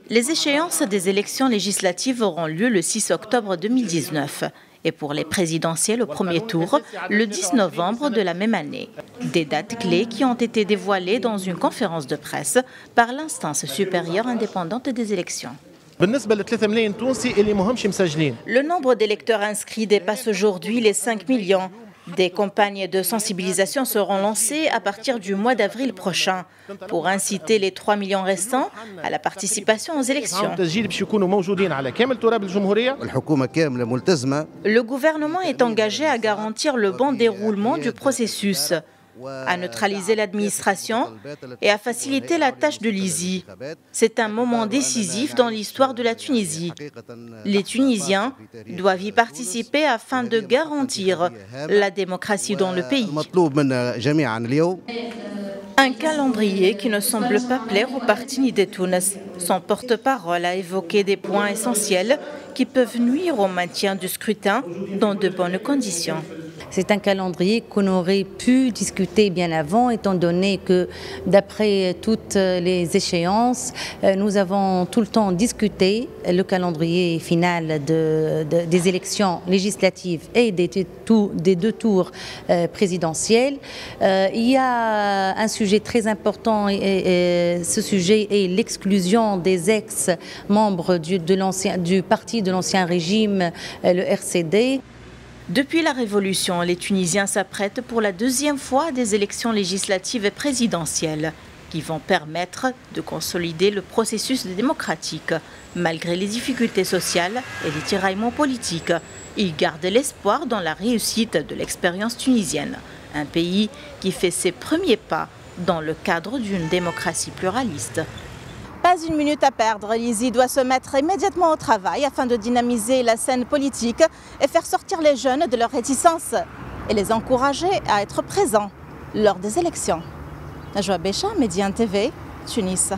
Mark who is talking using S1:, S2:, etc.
S1: Les échéances des élections législatives auront lieu le 6 octobre 2019 et pour les présidentielles au premier tour, le 10 novembre de la même année. Des dates clés qui ont été dévoilées dans une conférence de presse par l'instance supérieure indépendante des élections. Le nombre d'électeurs inscrits dépasse aujourd'hui les 5 millions. Des campagnes de sensibilisation seront lancées à partir du mois d'avril prochain pour inciter les 3 millions restants à la participation aux élections. Le gouvernement est engagé à garantir le bon déroulement du processus, à neutraliser l'administration et à faciliter la tâche de l'ISI. C'est un moment décisif dans l'histoire de la Tunisie. Les Tunisiens doivent y participer afin de garantir la démocratie dans le pays. Un calendrier qui ne semble pas plaire au parti Nidetounes. Son porte-parole a évoqué des points essentiels qui peuvent nuire au maintien du scrutin dans de bonnes conditions.
S2: C'est un calendrier qu'on aurait pu discuter bien avant, étant donné que d'après toutes les échéances, nous avons tout le temps discuté le calendrier final des élections législatives et des deux tours présidentiels. Il y a un sujet très important et ce sujet est l'exclusion des ex-membres du parti de l'ancien régime, le RCD.
S1: Depuis la Révolution, les Tunisiens s'apprêtent pour la deuxième fois à des élections législatives et présidentielles qui vont permettre de consolider le processus démocratique. Malgré les difficultés sociales et les tiraillements politiques, ils gardent l'espoir dans la réussite de l'expérience tunisienne, un pays qui fait ses premiers pas dans le cadre d'une démocratie pluraliste. Pas une minute à perdre, l'ISI doit se mettre immédiatement au travail afin de dynamiser la scène politique et faire sortir les jeunes de leur réticence et les encourager à être présents lors des élections. Najwa Bécha, Médiane TV, Tunis.